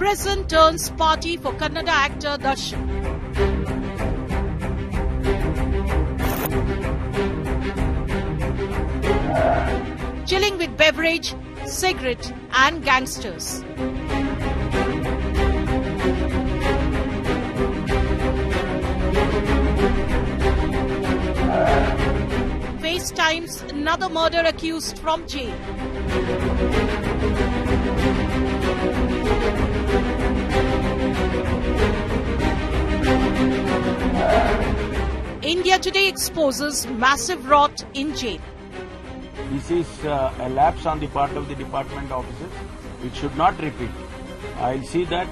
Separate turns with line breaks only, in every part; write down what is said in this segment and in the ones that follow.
Prison turns party for Kannada actor Darshan. Chilling with Beverage, cigarette and Gangsters. FaceTimes another murder accused from jail. India today exposes massive rot in jail.
This is a lapse on the part of the department officers. It should not repeat. I see that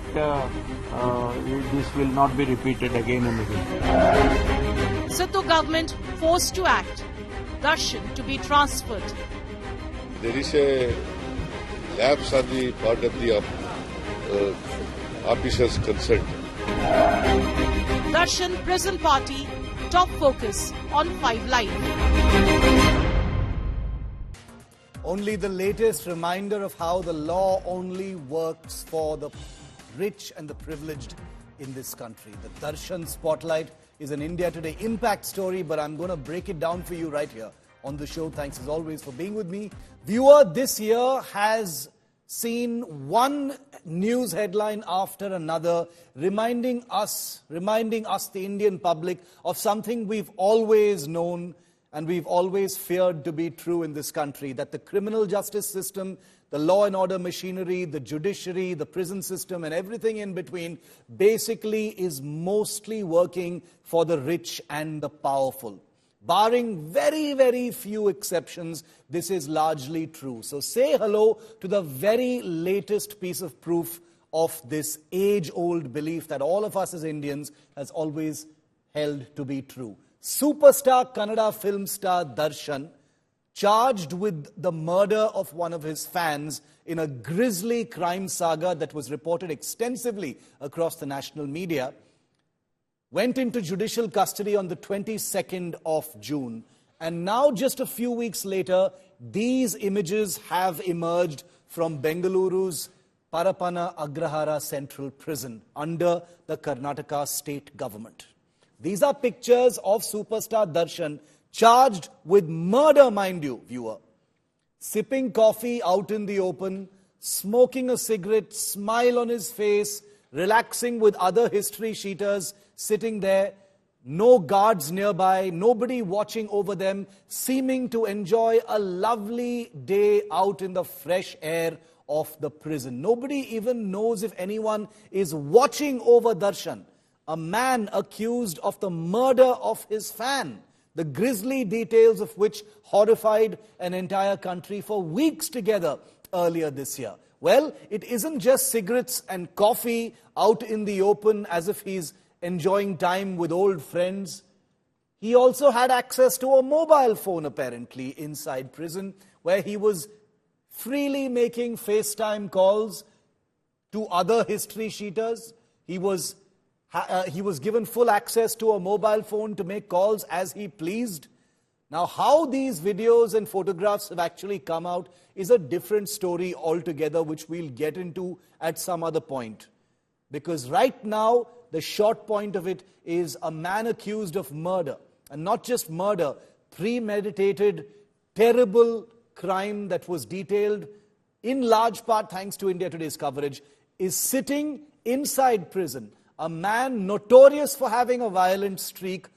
this will not be repeated again and again.
Sidhu government forced to act. Darshan to be transferred.
There is a lapse on the part of the officers concerned.
Darshan prison party, top focus on 5 Live.
Only the latest reminder of how the law only works for the rich and the privileged in this country. The Darshan Spotlight is an India Today impact story, but I'm going to break it down for you right here on the show. Thanks as always for being with me. Viewer, this year has seen one news headline after another reminding us, the Indian public, of something we've always known and we've always feared to be true in this country, that the criminal justice system, the law and order machinery, the judiciary, the prison system and everything in between basically is mostly working for the rich and the powerful. Barring very, very few exceptions, this is largely true. So say hello to the very latest piece of proof of this age-old belief that all of us as Indians has always held to be true. Superstar Kannada film star Darshan, charged with the murder of one of his fans in a grisly crime saga that was reported extensively across the national media, went into judicial custody on the 22nd of June. And now, just a few weeks later, these images have emerged from Bengaluru's Parameshwara Agrahara Central Prison under the Karnataka state government. These are pictures of superstar Darshan, charged with murder, mind you, viewer. Sipping coffee out in the open, smoking a cigarette, smile on his face, relaxing with other history sheeters, sitting there, no guards nearby, nobody watching over them, seeming to enjoy a lovely day out in the fresh air of the prison. Nobody even knows if anyone is watching over Darshan, a man accused of the murder of his fan, the grisly details of which horrified an entire country for weeks together earlier this year. Well, it isn't just cigarettes and coffee out in the open as if he's enjoying time with old friends. He also had access to a mobile phone, apparently, inside prison, where he was freely making FaceTime calls to other history sheeters. He was given full access to a mobile phone to make calls as he pleased. Now, how these videos and photographs have actually come out is a different story altogether, which we'll get into at some other point. Because right now, the short point of it is a man accused of murder. And not just murder, premeditated, terrible crime that was detailed, in large part thanks to India Today's coverage, is sitting inside prison. A man notorious for having a violent streak,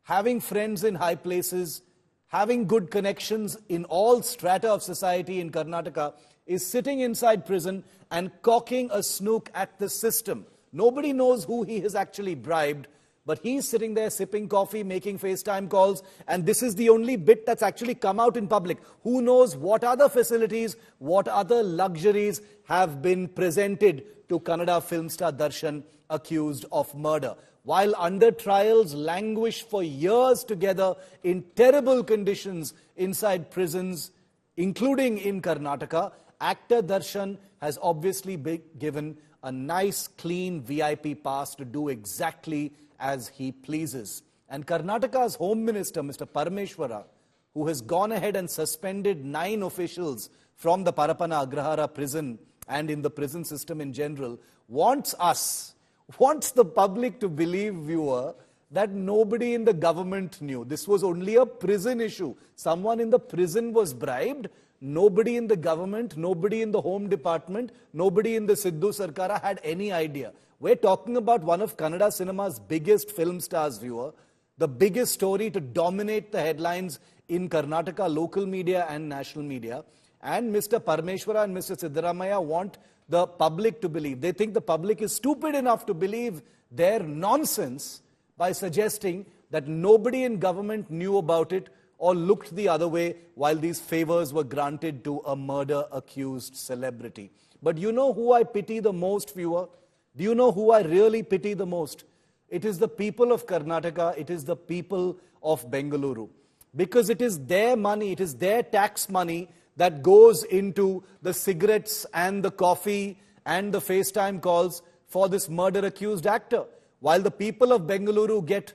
having friends in high places, having good connections in all strata of society in Karnataka, is sitting inside prison and cocking a snook at the system. Nobody knows who he has actually bribed, but he's sitting there sipping coffee, making FaceTime calls, and this is the only bit that's actually come out in public. Who knows what other facilities, what other luxuries have been presented to Kannada film star Darshan, accused of murder. While under trials languish for years together in terrible conditions inside prisons, including in Karnataka, actor Darshan has obviously been given a nice, clean VIP pass to do exactly as he pleases. And Karnataka's Home Minister, Mr. Parameshwara, who has gone ahead and suspended 9 officials from the Parameshwara Agrahara prison and in the prison system in general, wants the public to believe, viewer, that nobody in the government knew. This was only a prison issue. Someone in the prison was bribed. Nobody in the government, nobody in the Home Department, nobody in the Sidhu Sarkara had any idea. We're talking about one of Kannada cinema's biggest film stars, viewer. The biggest story to dominate the headlines in Karnataka local media and national media. And Mr. Parameshwara and Mr. Siddaramaiah want the public to believe. They think the public is stupid enough to believe their nonsense by suggesting that nobody in government knew about it or looked the other way while these favors were granted to a murder-accused celebrity. But you know who I pity the most, viewer? Do you know who I really pity the most? It is the people of Karnataka, it is the people of Bengaluru. Because it is their money, it is their tax money that goes into the cigarettes and the coffee and the FaceTime calls for this murder-accused actor. While the people of Bengaluru get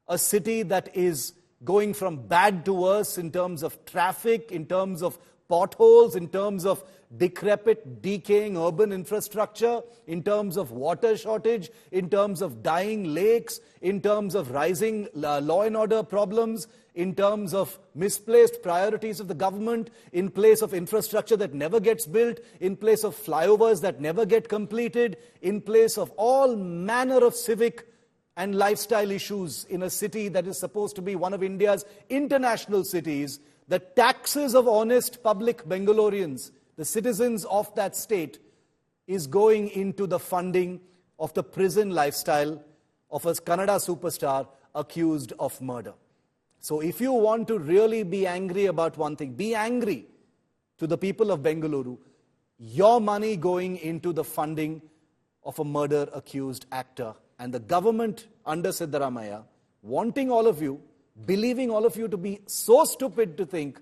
a city that is going from bad to worse in terms of traffic, in terms of potholes, in terms of decrepit, decaying urban infrastructure, in terms of water shortage, in terms of dying lakes, in terms of rising law and order problems, in terms of misplaced priorities of the government, in place of infrastructure that never gets built, in place of flyovers that never get completed, in place of all manner of civic and lifestyle issues in a city that is supposed to be one of India's international cities. The taxes of honest public Bengalurians, the citizens of that state, is going into the funding of the prison lifestyle of a Kannada superstar accused of murder. So if you want to really be angry about one thing, be angry to the people of Bengaluru. Your money going into the funding of a murder-accused actor, and the government under Siddaramaiah wanting all of you, believing all of you to be so stupid to think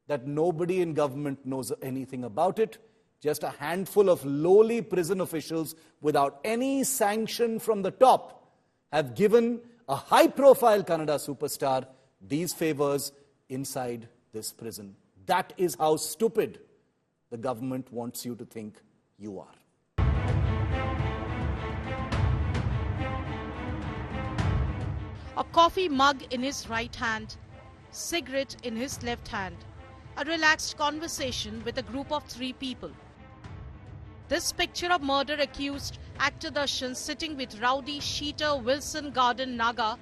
that nobody in government knows anything about it. Just a handful of lowly prison officials without any sanction from the top have given a high-profile Kannada superstar these favors inside this prison. That is how stupid the government wants you to think you are.
A coffee mug in his right hand, cigarette in his left hand. A relaxed conversation with a group of 3 people. This picture of murder-accused actor Darshan sitting with rowdy cheater Wilson Garden Naga,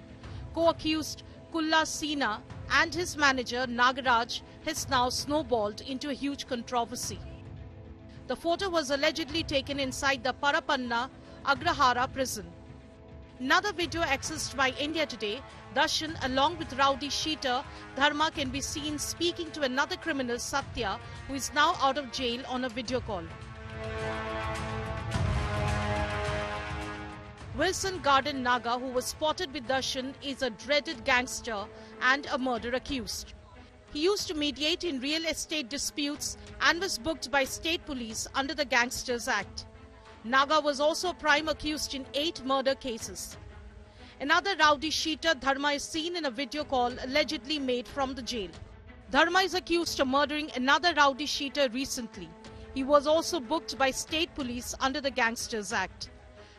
co-accused Kulla Sina and his manager Nagaraj has now snowballed into a huge controversy. The photo was allegedly taken inside the Parapanna Agrahara prison. Another video accessed by India Today, Darshan along with rowdy cheater Dharma can be seen speaking to another criminal Satya, who is now out of jail, on a video call. Wilson Garden Naga, who was spotted with Darshan, is a dreaded gangster and a murder accused. He used to mediate in real estate disputes and was booked by state police under the Gangsters Act. Naga was also prime accused in 8 murder cases. Another rowdy cheater, Dharma, is seen in a video call allegedly made from the jail. Dharma is accused of murdering another rowdy cheater recently. He was also booked by state police under the Gangsters Act.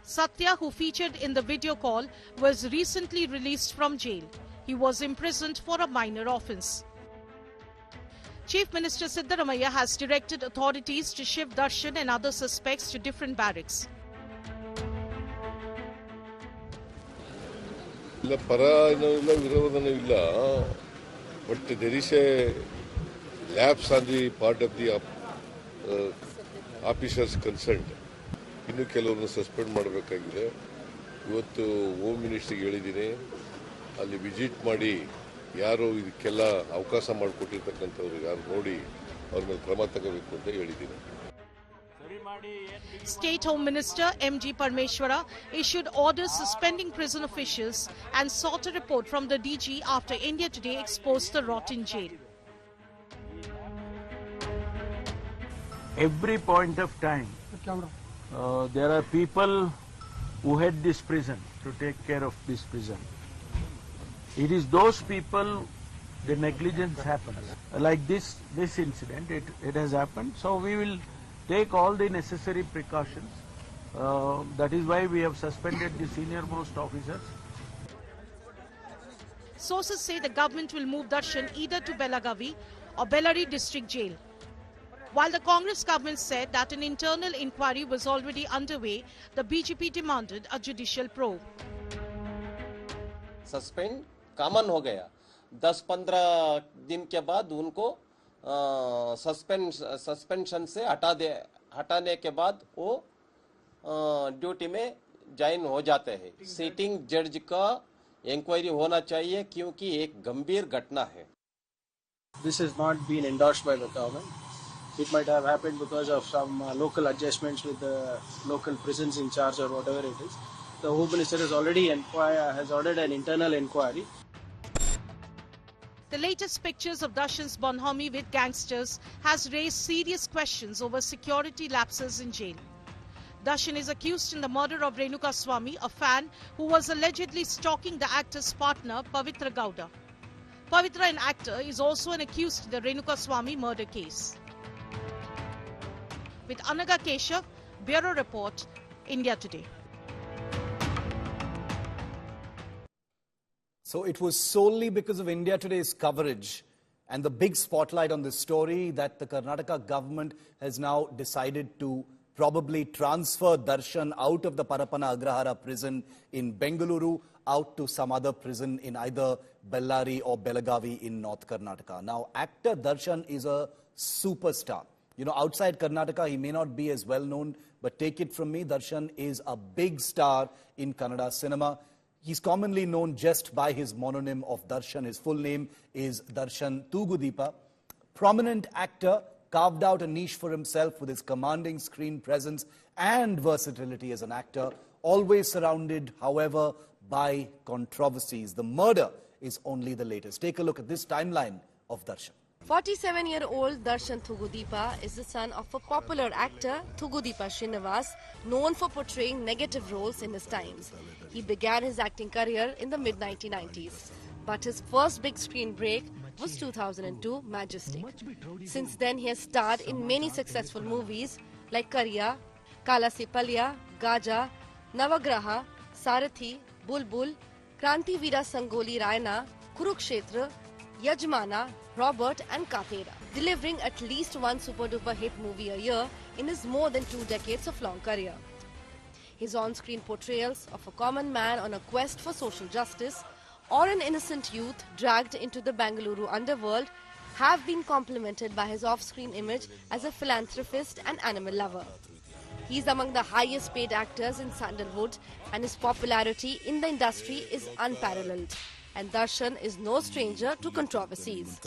Satya, who featured in the video call, was recently released from jail. He was imprisoned for a minor offence. Chief Minister Siddaramaiah has directed authorities to shift Darshan and other suspects to different barracks.
But there is a lapse on the part of the officers concerned. ಇನ್ನು ಕೆಲವರನ್ನು suspend ಮಾಡಬೇಕಾಗಿದೆ. ಇವತ್ತು home ಮಿನಿಸ್ಟರ್ಗೆ ಹೇಳಿದ್ದೀನಿ, ಅಲ್ಲಿ visit ಮಾಡಿ ಯಾರು ಇದಕ್ಕೆಲ್ಲ ಅವಕಾಶ ಮಾಡಿಕೊಟ್ಟಿರ್ತಕ್ಕಂಥವ್ರು ಯಾರು ನೋಡಿ ಅವ್ರ ಮೇಲೆ ಕ್ರಮ ತಗೋಬೇಕು ಅಂತ ಹೇಳಿದ್ದೀನಿ.
State Home Minister M.G. Parameshwara issued orders suspending prison officials and sought a report from the DG after India Today exposed the rot in jail.
Every point of time, there are people who head this prison to take care of this prison. It is those people the negligence happens. Like this incident, it has happened. So we will take all the necessary precautions. That is why we have suspended the senior most officers.
Sources say the government will move Darshan either to Belagavi or Bellary district jail. While the Congress government said that an internal inquiry was already underway, the BJP demanded a judicial probe.
Suspend common हो गया 10-15 दिन के बाद उनको suspension से हटाने के बाद वो ड्यूटी में ज्वाइन हो जाते हैं। सिटिंग जज का इंक्वायरी होना चाहिए क्योंकि एक गंभीर घटना है।
This has not been endorsed by the government. It might have happened because of some local adjustments with the local prisons in charge or whatever it is. The Home Minister has already ordered an internal inquiry.
The latest pictures of Darshan's bonhomie with gangsters has raised serious questions over security lapses in jail. Darshan is accused in the murder of Renukaswamy, a fan who was allegedly stalking the actor's partner Pavitra Gowda. Pavitra, an actor, is also an accused in the Renukaswamy murder case. With Anaga Keshav, Bureau Report, India Today.
So it was solely because of India Today's coverage and the big spotlight on this story that the Karnataka government has now decided to probably transfer Darshan out of the Parapana Agrahara prison in Bengaluru out to some other prison in either Bellary or Belagavi in North Karnataka. Now, actor Darshan is a superstar. You know, outside Karnataka, he may not be as well known, but take it from me, Darshan is a big star in Kannada cinema. He's commonly known just by his mononym of Darshan. His full name is Darshan Tugudipa. Prominent actor, carved out a niche for himself with his commanding screen presence and versatility as an actor, always surrounded, however, by controversies. The murder is only the latest. Take a look at this timeline of Darshan.
47-year-old Darshan Tugudipa is the son of a popular actor, Tugudipa Srinivas, known for portraying negative roles in his times. He began his acting career in the mid-1990s, but his first big screen break was 2002 Majestic. Since then, he has starred in many successful movies like Kariya, Kalasipalya, Gaja, Navagraha, Sarathi, Bulbul, Kranti Veera Sangoli Raina, Kurukshetra, Yajmana, Robert and Katera, delivering at least one super-duper hit movie a year in his more than 2 decades of long career. His on-screen portrayals of a common man on a quest for social justice or an innocent youth dragged into the Bengaluru underworld have been complemented by his off-screen image as a philanthropist and animal lover. He is among the highest paid actors in Sandalwood and his popularity in the industry is unparalleled. And Darshan is no stranger to controversies.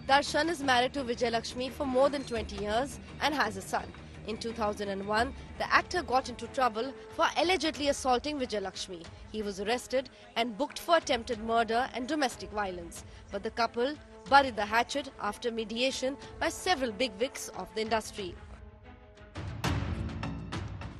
Darshan is married to Vijayalakshmi for more than 20 years and has a son. In 2001, the actor got into trouble for allegedly assaulting Vijayalakshmi. He was arrested and booked for attempted murder and domestic violence. But the couple buried the hatchet after mediation by several bigwigs of the industry.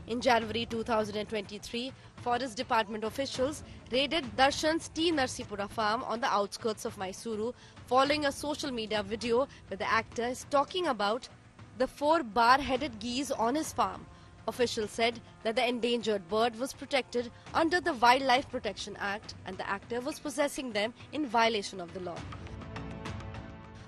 In January 2023, Forest Department officials raided Darshan's T. Narsipura farm on the outskirts of Mysuru following a social media video where the actor is talking about the 4 bar-headed geese on his farm. Officials said that the endangered bird was protected under the Wildlife Protection Act and the actor was possessing them in violation of the law.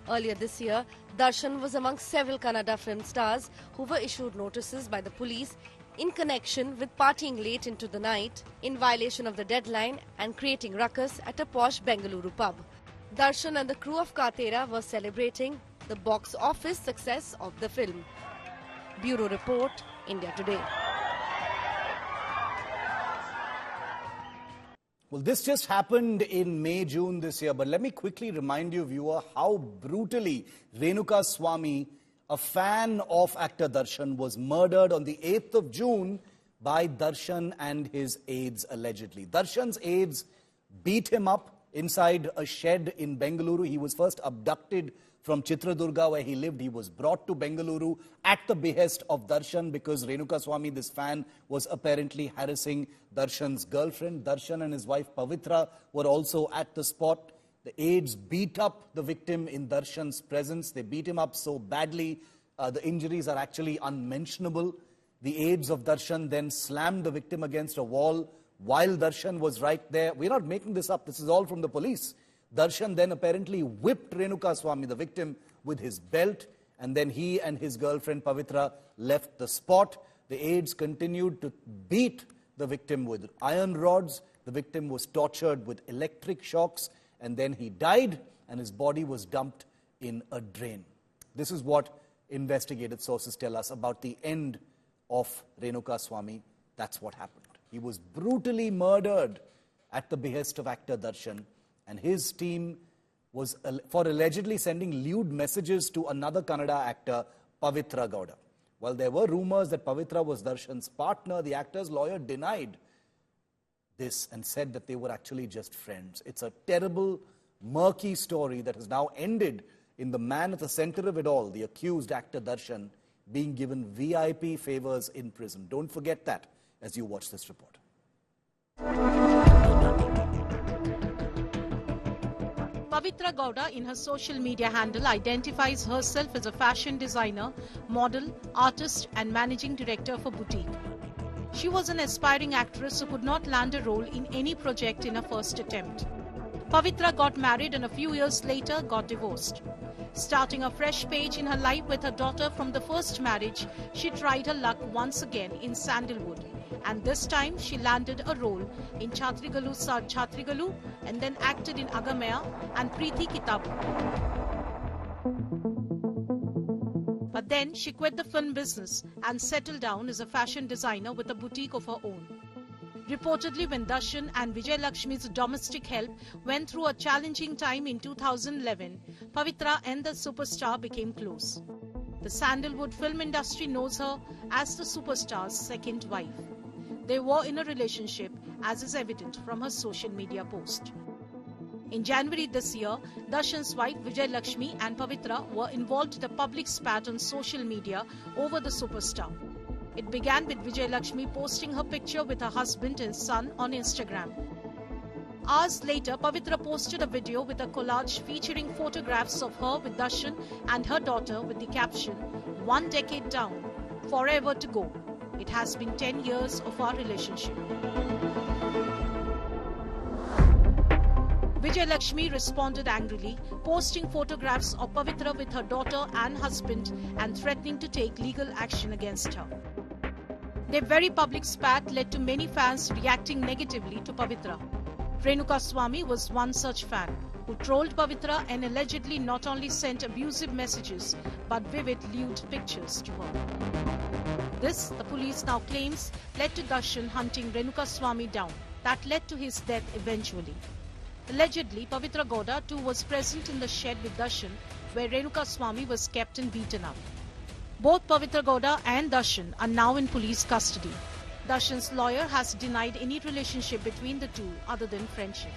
Earlier this year, Darshan was among several Kannada film stars who were issued notices by the police in connection with partying late into the night, in violation of the deadline and creating ruckus at a posh Bengaluru pub. Darshan and the crew of Katera were celebrating the box office success of the film. Bureau Report, India Today.
Well, this just happened in May, June this year, but let me quickly remind you, viewer, how brutally Renukaswamy, a fan of actor Darshan, was murdered on the 8th of June by Darshan and his aides, allegedly. Darshan's aides beat him up inside a shed in Bengaluru. He was first abducted from Chitradurga, where he lived. He was brought to Bengaluru at the behest of Darshan because Renukaswamy, this fan, was apparently harassing Darshan's girlfriend. Darshan and his wife Pavitra were also at the spot. The aides beat up the victim in Darshan's presence. They beat him up so badly The injuries are actually unmentionable. The aides of Darshan then slammed the victim against a wall while Darshan was right there. We're not making this up. This is all from the police. Darshan then apparently whipped Renukaswamy, the victim, with his belt, and then he and his girlfriend Pavitra left the spot. The aides continued to beat the victim with iron rods. The victim was tortured with electric shocks, and then he died, and his body was dumped in a drain. This is what investigative sources tell us about the end of Renukaswamy. That's what happened. He was brutally murdered at the behest of actor Darshan, and his team was for allegedly sending lewd messages to another Kannada actor, Pavitra Gowda. While there were rumors that Pavitra was Darshan's partner, the actor's lawyer denied this and said that they were actually just friends. It's a terrible, murky story that has now ended in the man at the center of it all, the accused actor Darshan, being given VIP favors in prison. Don't forget that as you watch this report.
Pavitra Gowda, in her social media handle, identifies herself as a fashion designer, model, artist and managing director of a boutique. She was an aspiring actress who could not land a role in any project in her first attempt. Pavitra got married and a few years later got divorced. Starting a fresh page in her life with her daughter from the first marriage, she tried her luck once again in Sandalwood. And this time she landed a role in Chhatrigalu Sa Chhatrigalu and then acted in Agamaya and Preeti Kitabu. But then she quit the film business and settled down as a fashion designer with a boutique of her own. Reportedly, when Darshan and Vijay Lakshmi's domestic help went through a challenging time in 2011, Pavitra and the superstar became close. The Sandalwood film industry knows her as the superstar's second wife. They were in a relationship, as is evident from her social media post. In January this year, Darshan's wife Vijay Lakshmi and Pavitra were involved in a public spat on social media over the superstar. It began with Vijay Lakshmi posting her picture with her husband and son on Instagram. Hours later, Pavitra posted a video with a collage featuring photographs of her with Darshan and her daughter with the caption, "One decade down, forever to go. It has been 10 years of our relationship." Vijay Lakshmi responded angrily, posting photographs of Pavitra with her daughter and husband and threatening to take legal action against her. Their very public spat led to many fans reacting negatively to Pavitra. Renukaswamy was one such fan who trolled Pavitra and allegedly not only sent abusive messages but vivid lewd pictures to her. This, the police now claims, led to Darshan hunting Renukaswamy down. That led to his death eventually. Allegedly, Pavitra Gowda too was present in the shed with Darshan, where Renukaswamy was kept and beaten up. Both Pavitra Gowda and Darshan are now in police custody. Darshan's lawyer has denied any relationship between the two other than friendship.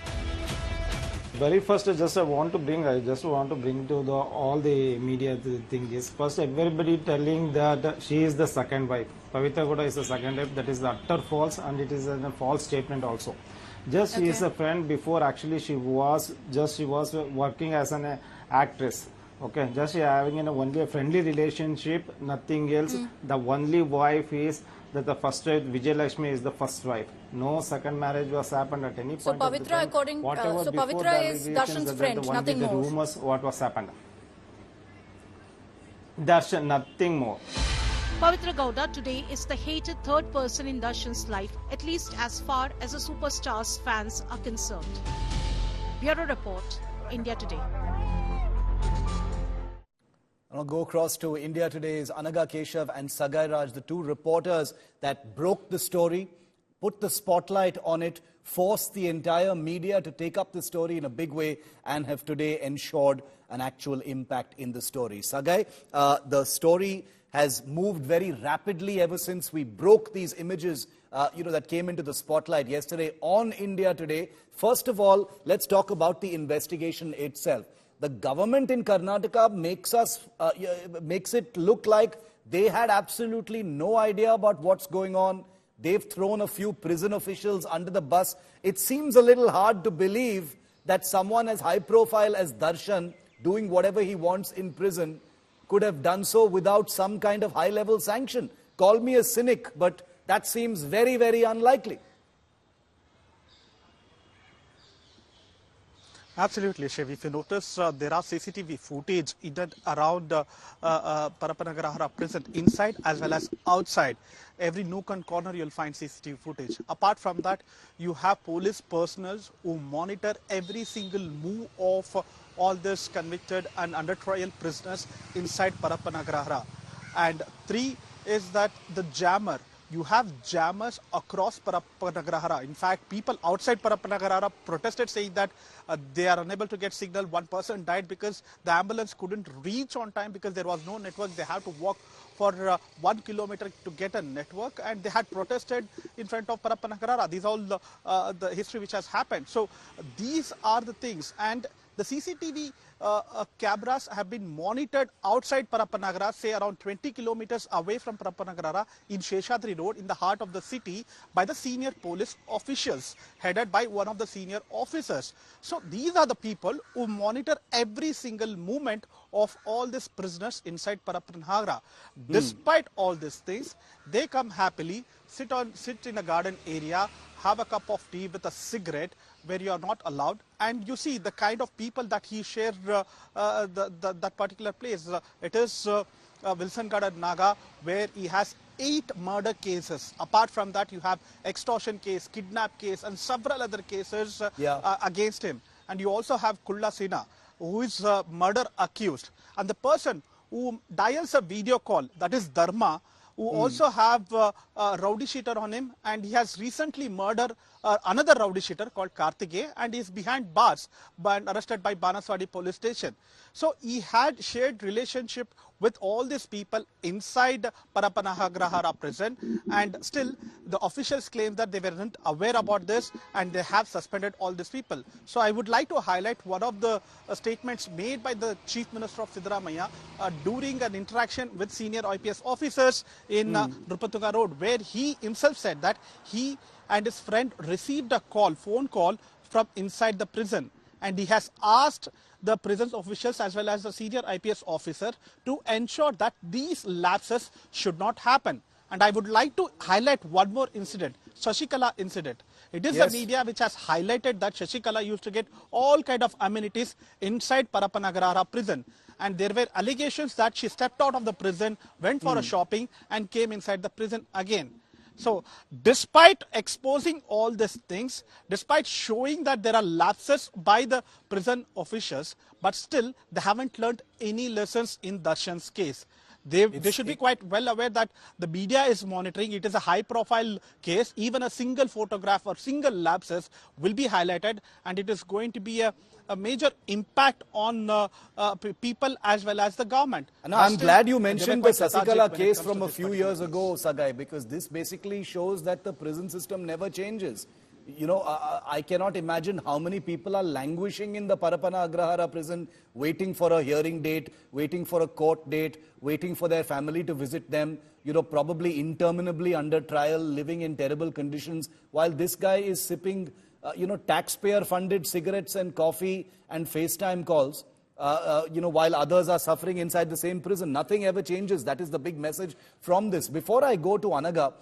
Very first, I just want to bring to all the media the thing is, first everybody telling that she is the second wife. Pavitra Gowda is the second wife. That is utter false, and it is a false statement also. Just she is a friend. Before actually she was working as an actress. Okay, just having only a friendly relationship, nothing else. The only wife is that the first wife, Vijay Lakshmi, is the first wife. No second marriage was happened at any point.
So Pavitra, so Pavitra is Darshan's friend, nothing more.
The rumors, what was happened. Darshan, nothing more.
Pavitra Gowda today is the hated third person in Darshan's life, at least as far as the superstar's fans are concerned. Bureau Report, India Today.
I'll go across to India Today's Anaga Keshav and Sagai Raj, the two reporters that broke the story, put the spotlight on it, forced the entire media to take up the story in a big way, and have today ensured an actual impact in the story. Sagai, the story has moved very rapidly ever since we broke these images that came into the spotlight yesterday on India Today. First of all, let's talk about the investigation itself. The government in Karnataka makes it look like they had absolutely no idea about what's going on. They've thrown a few prison officials under the bus. It seems a little hard to believe that someone as high profile as Darshan, doing whatever he wants in prison, could have done so without some kind of high-level sanction. Call me a cynic, but that seems very, very unlikely.
Absolutely, Shiv. If you notice, there are CCTV footage in and around Parampanagarahara prison, inside as well as outside. Every nook and corner you'll find CCTV footage. Apart from that, you have police personnel who monitor every single move of all this convicted and under trial prisoners inside Parampanagarahara. And 3 is that the jammer. You have jammers across Parampanagarahara. In fact, people outside Parampanagarahara protested, saying that they are unable to get signal. One person died because the ambulance couldn't reach on time because there was no network. They had to walk for 1 kilometer to get a network, and they had protested in front of Parampanagarahara. These are all the history which has happened. So these are the things, and the CCTV cameras have been monitored outside Parampanagarahara, say around 20 kilometers away from Parampanagarahara in Sheshadri Road in the heart of the city, by the senior police officials headed by one of the senior officers. So these are the people who monitor every single movement of all these prisoners inside Parampanagarahara. Despite all these things, they come happily, sit in a garden area, have a cup of tea with a cigarette, where you are not allowed, and you see the kind of people that he shared that particular place. It is Wilson Garden Naga, where he has 8 murder cases. Apart from that, you have extortion case, kidnap case, and several other cases against him. And you also have Kulla Sina, who is murder accused. And the person who dials a video call, that is Dharma, who also have a rowdy sheeter on him, and he has recently murdered another rowdy sheeter called Karthike, and he is behind bars and arrested by Banaswadi police station. So he had shared relationship with all these people inside Parampanagarahara prison, and still the officials claim that they weren't aware about this and they have suspended all these people. So I would like to highlight one of the statements made by the Chief Minister of Siddaramaiah during an interaction with senior IPS officers in Nrupatunga Road, where he himself said that he and his friend received a phone call from inside the prison, and he has asked the prison officials as well as the senior IPS officer to ensure that these lapses should not happen. And I would like to highlight one more incident, Shashikala incident. It is the media which has highlighted that Shashikala used to get all kind of amenities inside Parampanagarahara prison. And there were allegations that she stepped out of the prison, went for a shopping, and came inside the prison again. So, despite exposing all these things, despite showing that there are lapses by the prison officials, but still they haven't learned any lessons in Darshan's case. They should be quite well aware that the media is monitoring. It is a high-profile case. Even a single photograph or single lapses will be highlighted, and it is going to be a major impact on people as well as the government.
And I'm glad you mentioned the Sasikala case from a few years ago, Sagai, because this basically shows that the prison system never changes. You know, I cannot imagine how many people are languishing in the Parampanagarahara prison, waiting for a hearing date, waiting for a court date, waiting for their family to visit them, you know, probably interminably under trial, living in terrible conditions, while this guy is sipping, you know, taxpayer-funded cigarettes and coffee and FaceTime calls, you know, while others are suffering inside the same prison. Nothing ever changes. That is the big message from this. Before I go to Anaga,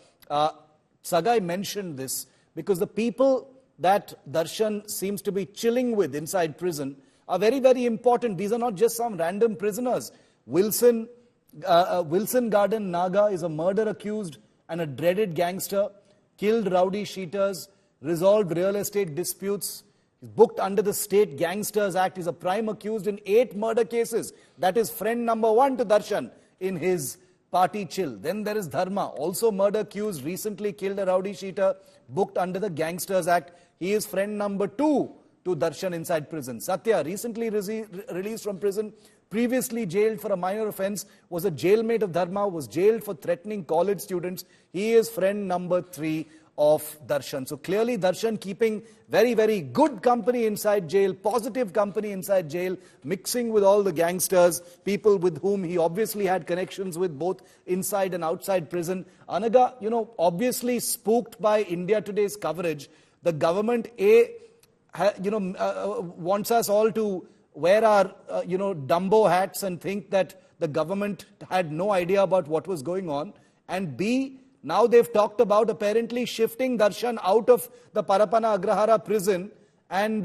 Sagai mentioned this, because the people that Darshan seems to be chilling with inside prison are very, very important. These are not just some random prisoners. Wilson Garden Naga is a murder accused and a dreaded gangster, killed rowdy sheeters, resolved real estate disputes, is booked under the State Gangsters Act, is a prime accused in 8 murder cases. That is friend number 1 to Darshan in his party chill. Then there is Dharma, also murder accused, recently killed a rowdy sheeter, booked under the Gangsters Act. He is friend number 2 to Darshan inside prison. Satya, recently released from prison, previously jailed for a minor offense, was a jailmate of Dharma, was jailed for threatening college students. He is friend number 3 of Darshan. So clearly Darshan keeping very, very good company inside jail, positive company inside jail, mixing with all the gangsters, people with whom he obviously had connections with both inside and outside prison. Anaga, you know, obviously spooked by India Today's coverage. The government, wants us all to wear our, Dumbo hats and think that the government had no idea about what was going on, and B, now they've talked about apparently shifting Darshan out of the Parapana Agrahara prison and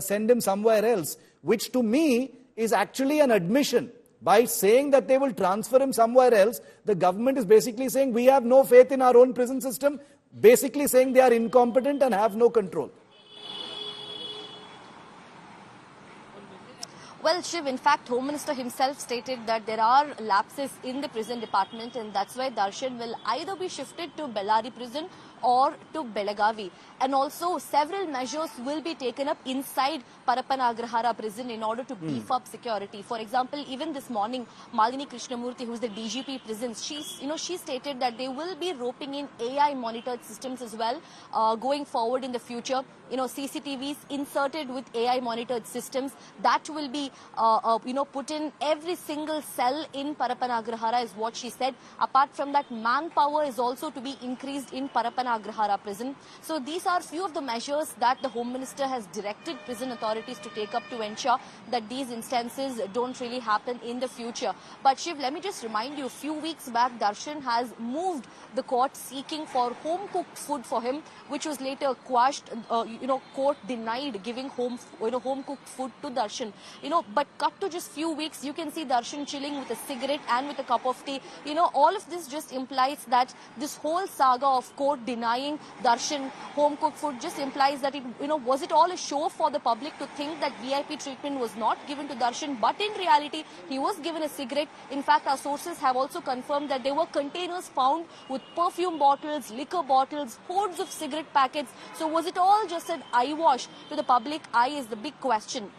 send him somewhere else, which to me is actually an admission. By saying that they will transfer him somewhere else, the government is basically saying we have no faith in our own prison system, basically saying they are incompetent and have no control.
Well, Shiv, in fact, Home Minister himself stated that there are lapses in the prison department, and that's why Darshan will either be shifted to Bellary prison or to Belagavi. And also, several measures will be taken up inside Parapana Agrahara prison in order to beef up security. For example, even this morning, Malini Krishnamurthy, who is the DGP prisons, she stated that they will be roping in AI monitored systems as well going forward in the future. CCTVs inserted with AI monitored systems that will be put in every single cell in Parapana Agrahara is what she said. Apart from that, manpower is also to be increased in Parapana Agrahara prison. So these are few of the measures that the Home Minister has directed prison authorities to take up to ensure that these instances don't really happen in the future. But Shiv, let me just remind you, a few weeks back, Darshan has moved the court seeking for home cooked food for him, which was later quashed. Court denied giving home cooked food to Darshan. But cut to just few weeks, you can see Darshan chilling with a cigarette and with a cup of tea. All of this just implies that this whole saga of court denying Darshan home cooked food just implies that was it all a show for the public to think that VIP treatment was not given to Darshan, but in reality he was given a cigarette. In fact, our sources have also confirmed that there were containers found with perfume bottles, liquor bottles, hordes of cigarette packets. So was it all just an eyewash to the public eye is the big question.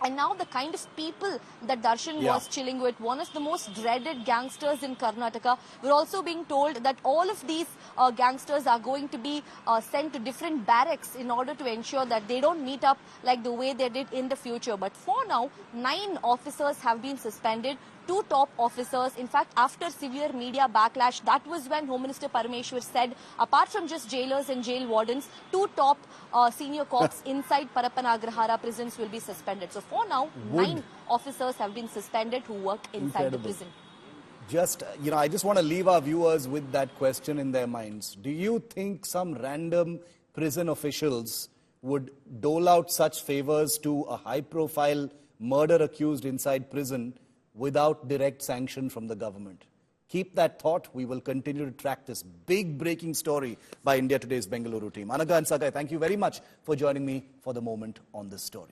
And now the kind of people that Darshan was chilling with, one of the most dreaded gangsters in Karnataka. We're also being told that all of these gangsters are going to be sent to different barracks in order to ensure that they don't meet up like the way they did in the future. But for now, 9 officers have been suspended. 2 top officers. In fact, after severe media backlash, that was when Home Minister Parameshwara said, apart from just jailers and jail wardens, 2 top senior cops inside Parapana Agrahara prisons will be suspended. So for now, 9 officers have been suspended who work inside the prison.
I just want to leave our viewers with that question in their minds. Do you think some random prison officials would dole out such favors to a high-profile murder accused inside prison without direct sanction from the government? Keep that thought. We will continue to track this big breaking story by India Today's Bengaluru team. Anaga and Sagai, thank you very much for joining me for the moment on this story.